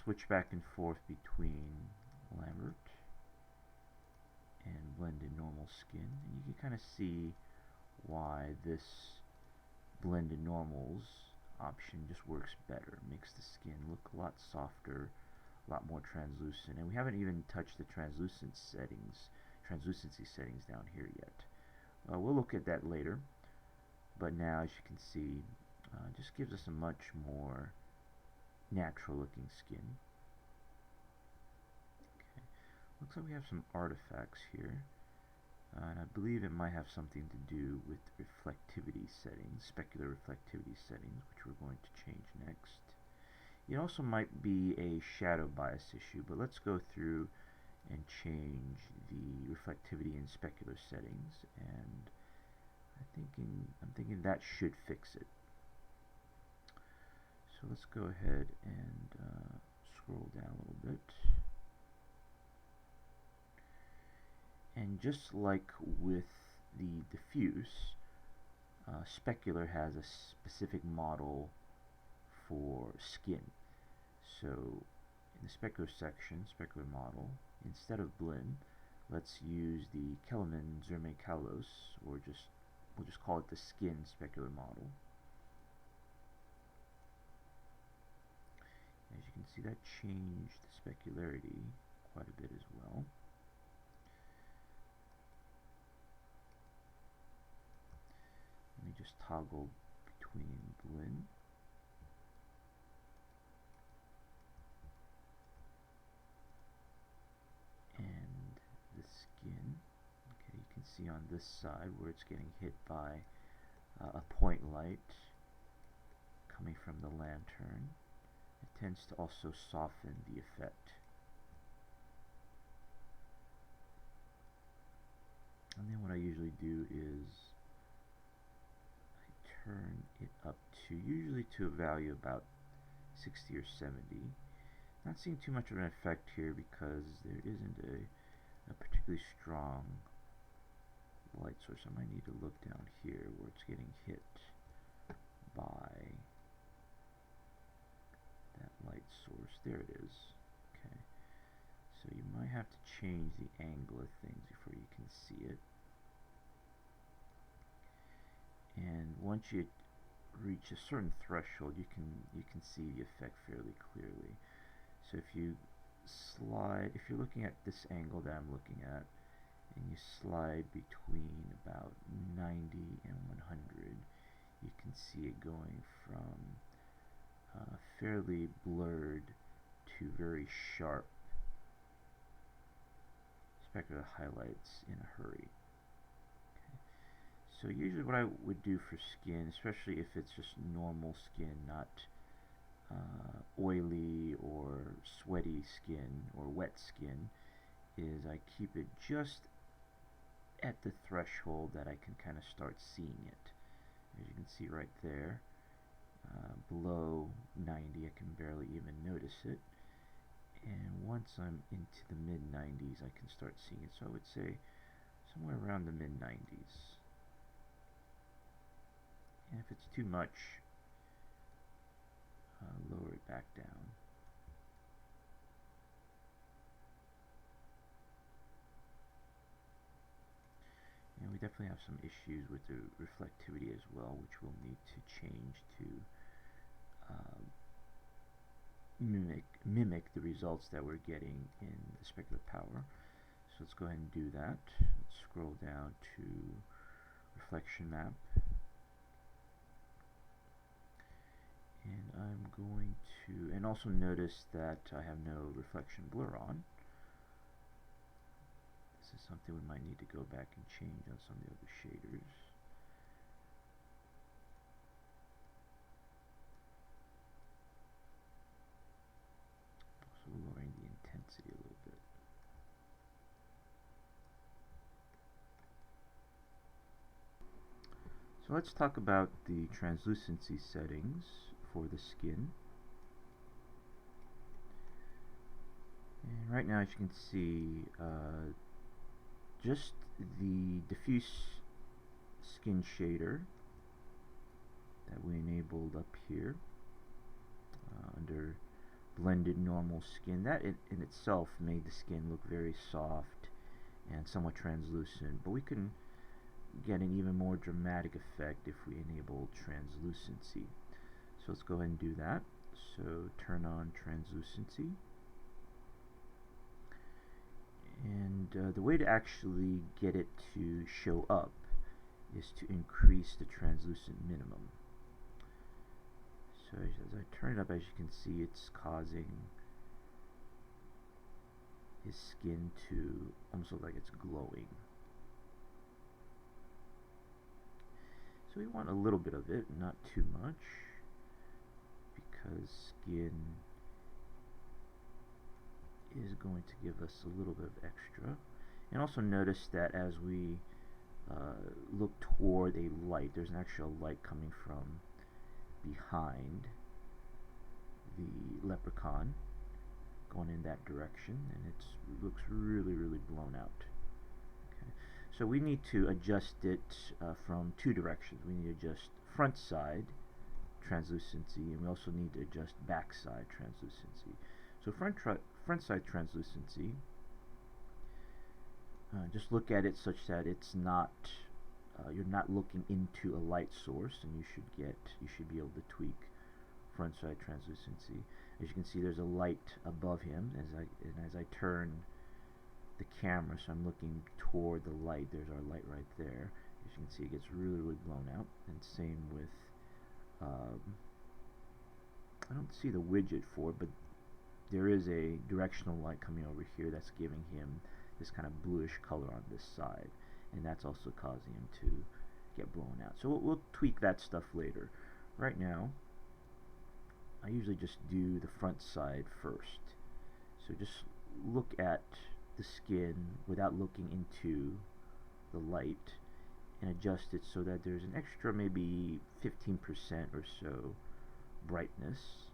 switch back and forth between Lambert and blended normal skin, and you can kind of see why this blended normals option just works better. Makes the skin look a lot softer, a lot more translucent, and we haven't even touched the translucency settings down here yet. We'll look at that later, but now as you can see, just gives us a much more natural looking skin. Okay. Looks like we have some artifacts here, and I believe it might have something to do with reflectivity settings, specular reflectivity settings, which we're going to change next. It also might be a shadow bias issue, but let's go through and change the reflectivity and specular settings, and I'm thinking that should fix it. So let's go ahead and scroll down a little bit. And just like with the diffuse, specular has a specific model for skin. So in the specular section, specular model, instead of blend, let's use the Kellerman Zerme Kalos, or we'll just call it the skin specular model. As you can see, that changed the specularity quite a bit as well. Let me just toggle between blend and the skin. Okay, you can see on this side where it's getting hit by a point light coming from the lantern. It tends to also soften the effect. And then what I usually do is I turn it up usually to a value about 60 or 70. Not seeing too much of an effect here because there isn't a particularly strong light source. I might need to look down here where it's getting hit by that light source. There it is. Okay. So you might have to change the angle of things before you can see it. And once you reach a certain threshold, you can see the effect fairly clearly. So if you slide, if you're looking at this angle that I'm looking at, and you slide between about 90 and 100, you can see it going from fairly blurred to very sharp specular highlights in a hurry. Okay. So usually what I would do for skin, especially if it's just normal skin, not oily or sweaty skin or wet skin, is I keep it just at the threshold that I can kind of start seeing it. As you can see right there, below 90 I can barely even notice it, and once I'm into the mid-90s I can start seeing it. So I would say somewhere around the mid-90s. And if it's too much, lower it back down. And we definitely have some issues with the reflectivity as well, which we'll need to change to mimic the results that we're getting in the specular power. So let's go ahead and do that. Let's scroll down to reflection map, and I'm going to, and also notice that I have no reflection blur on. This is something we might need to go back and change on some of the other shaders. Also lowering the intensity a little bit. So let's talk about the translucency settings for the skin. And right now, as you can see, just the diffuse skin shader that we enabled up here under blended normal skin. That in itself made the skin look very soft and somewhat translucent, but we can get an even more dramatic effect if we enable translucency. So let's go ahead and do that. So turn on translucency. And the way to actually get it to show up is to increase the translucent minimum. So as I turn it up, as you can see, it's causing his skin to almost look like it's glowing. So we want a little bit of it, not too much, because skin is going to give us a little bit of extra. And also notice that as we look toward a light, there's an actual light coming from behind the Leprechaun, going in that direction, and it looks really, really blown out. Okay. So we need to adjust it from two directions. We need to adjust front side translucency, and we also need to adjust back side translucency. So front side translucency, just look at it such that it's not you're not looking into a light source, and you should be able to tweak front side translucency. As you can see, there's a light above him as I turn the camera, so I'm looking toward the light. There's our light right there. As you can see, it gets really, really blown out. And same with I don't see the widget for it, but there is a directional light coming over here that's giving him this kind of bluish color on this side, and that's also causing him to get blown out. So we'll tweak that stuff later. Right now, I usually just do the front side first. So just look at the skin without looking into the light and adjust it so that there's an extra maybe 15% or so brightness.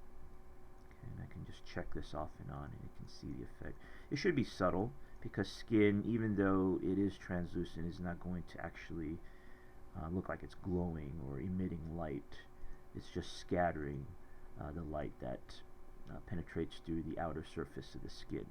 Okay, and I can just check this off and on, and you can see the effect. It should be subtle, because skin, even though it is translucent, is not going to actually look like it's glowing or emitting light. It's just scattering the light that penetrates through the outer surface of the skin.